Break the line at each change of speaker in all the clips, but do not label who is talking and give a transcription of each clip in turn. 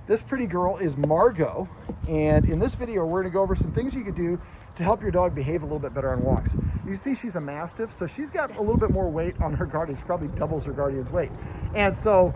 This pretty girl is Margo, and in this video we're going to go over some things you could do to help your dog behave a little bit better on walks. You see she's a Mastiff, so she's got a little bit more weight on her guardian. She probably doubles her guardian's weight. And so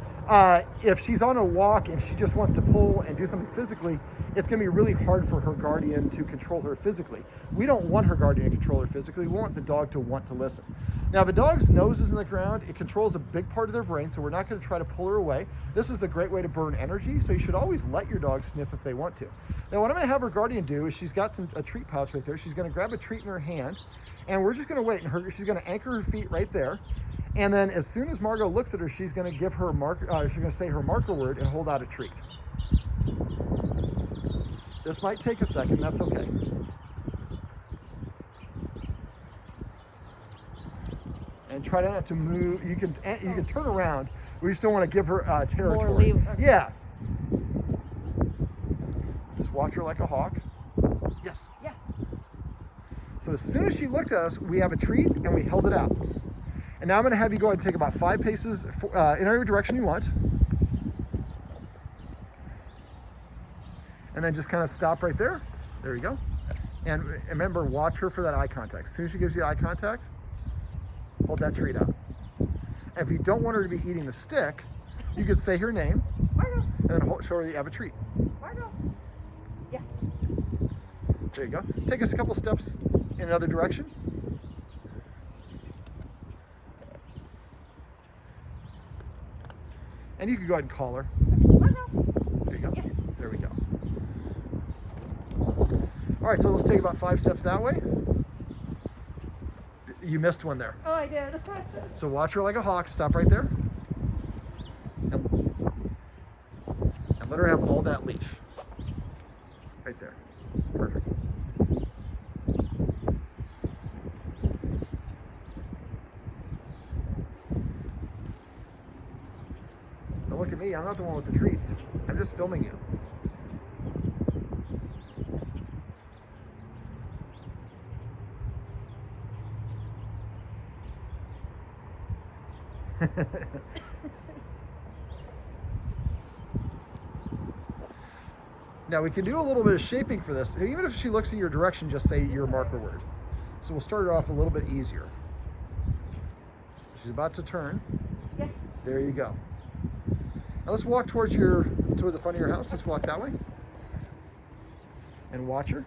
if she's on a walk and she just wants to pull and do something physically, it's going to be really hard for her guardian to control her physically. We don't want her guardian to control her physically. We want the dog to want to listen. Now, the dog's nose is in the ground. It controls a big part of their brain, so we're not going to try to pull her away. This is a great way to burn energy, so you should always let your dog sniff if they want to. Now, what I'm going to have her guardian do is she's got a treat pouch right there. She's going to grab a treat in her hand, and we're just going to wait. And she's going to anchor her feet right there. And then as soon as Margo looks at her, she's going to give her marker. She's going to say her marker word and hold out a treat. This might take a second. That's okay. And try not to move. You can turn around. We just don't want to give her territory. Yeah. Just watch her like a hawk. Yes.
Yes.
So as soon as she looked at us, we have a treat and we held it out. And now I'm going to have you go ahead and take about 5 paces in every direction you want. And then just kind of stop right there. There you go. And remember, watch her for that eye contact. As soon as she gives you eye contact, hold that treat out. And if you don't want her to be eating the stick, you could say her name,
Margo.
and then show her that you have a treat.
Margo. Yes.
There you go. Take us a couple steps in another direction. And you can go ahead and call her.
Margo.
There you go.
Yes.
There we go. All right, so let's take about 5 steps that way. You missed one there.
Oh, I did.
So watch her like a hawk. Stop right there. And let her have all that leash. Right there. Perfect. Don't look at me. I'm not the one with the treats. I'm just filming you. Now we can do a little bit of shaping for this. Even if she looks in your direction, just say your marker word. So we'll start her off a little bit easier. She's about to turn.
Yes.
There you go. Now let's walk toward the front of your house. Let's walk that way. And watch her.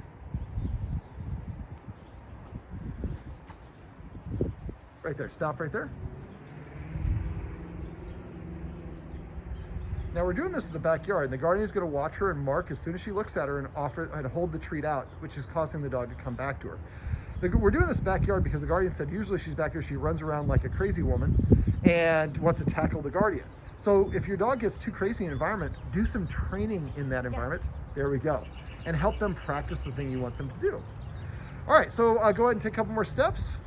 Right there. Stop right there. Now we're doing this in the backyard, and the guardian is going to watch her and mark as soon as she looks at her and offer and hold the treat out, which is causing the dog to come back to her. We're doing this backyard because the guardian said usually she's back here, she runs around like a crazy woman and wants to tackle the guardian. So if your dog gets too crazy in an environment, do some training in that environment. Yes. There we go. And help them practice the thing you want them to do. All right, so go ahead and take a couple more steps.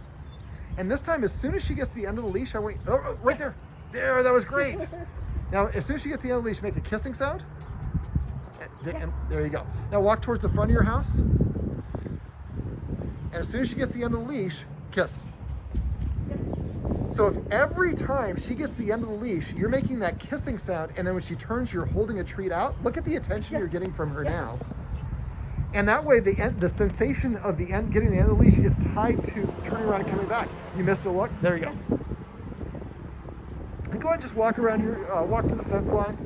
And this time, as soon as she gets to the end of the leash, right yes. There. There, that was great. Now, as soon as she gets to the end of the leash, make a kissing sound. And there you go. Now walk towards the front of your house. And as soon as she gets to the end of the leash, kiss.
Yes.
So if every time she gets to the end of the leash, you're making that kissing sound, and then when she turns, you're holding a treat out, look at the attention yes. you're getting from her yes. now. And that way, the sensation of the end, getting the end of the leash is tied to turning around and coming back. You missed a look. There you go.
Yes.
And go ahead and just walk around walk to the fence line.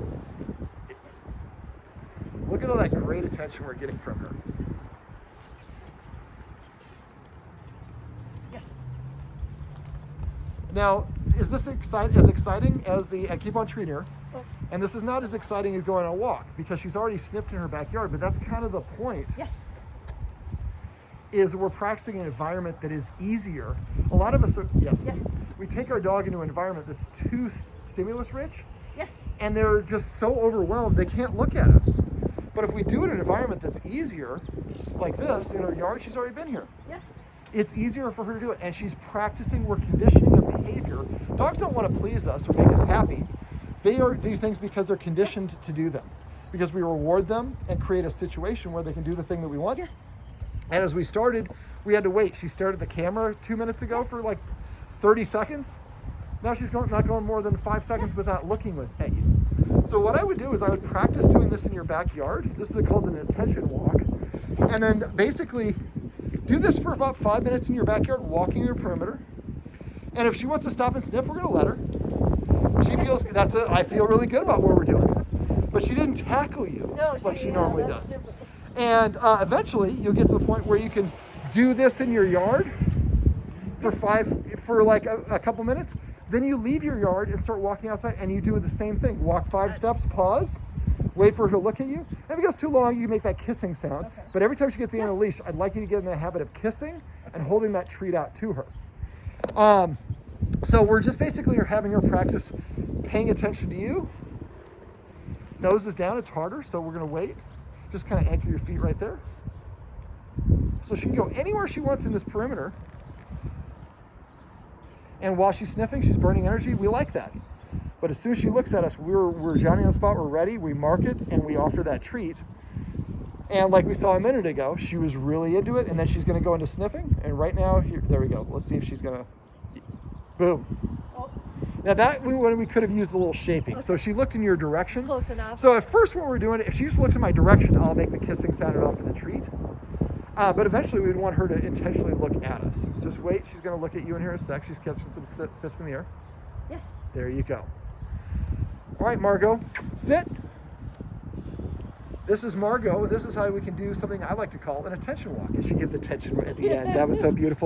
Look at all that great attention we're getting from her.
Yes.
Now, is this as exciting as and keep on treating her.
Oh.
And this is not as exciting as going on a walk because she's already sniffed in her backyard, but that's kind of the point.
Yes.
Is we're practicing an environment that is easier. A lot of us are, yes. We take our dog into an environment that's too stimulus rich.
Yes.
And they're just so overwhelmed they can't look at us. But if we do it in an environment that's easier, like this, in her yard, she's already been here.
Yes.
It's easier for her to do it, and she's practicing, we're conditioning a behavior. Dogs don't want to please us or make us happy. They do things because they're conditioned to do them. Because we reward them and create a situation where they can do the thing that we want.
Yes.
And as we started, we had to wait. She started the camera 2 minutes ago for like 30 seconds. Now she's not going more than 5 seconds without looking at you. So what I would do is I would practice doing this in your backyard. This is called an attention walk. And then basically do this for about 5 minutes in your backyard, walking your perimeter. And if she wants to stop and sniff, we're gonna let her. She feels, that's it, I feel really good about what we're doing. But she didn't tackle you like she normally does. And eventually you'll get to the point where you can do this in your yard for like a couple minutes. Then you leave your yard and start walking outside and you do the same thing. Walk 5 steps, pause, wait for her to look at you. And if it goes too long, you can make that kissing sound. Okay. But every time she gets in a leash, I'd like you to get in the habit of kissing and holding that treat out to her. So we're just basically having her practice paying attention to you. Nose is down, it's harder, so we're gonna wait. Just kind of anchor your feet right there. So she can go anywhere she wants in this perimeter. And while she's sniffing, she's burning energy. We like that. But as soon as she looks at us, we're Johnny on the spot, we're ready, we mark it, and we offer that treat. And like we saw a minute ago, she was really into it, and then she's gonna go into sniffing. And right now, here, there we go. Let's see if she's gonna, boom.
Oh.
Now that one we could have used a little shaping. Okay. So she looked in your direction.
Close enough.
So at first when we're doing it, if she just looks in my direction, I'll make the kissing sound and offer the treat. But eventually we'd want her to intentionally look at us. So just wait, she's gonna look at you in here in a sec. She's catching some sniffs in the air.
Yes.
There you go. All right, Margo, sit. This is Margo, and this is how we can do something I like to call an attention walk. And she gives attention at the end. That was so beautiful.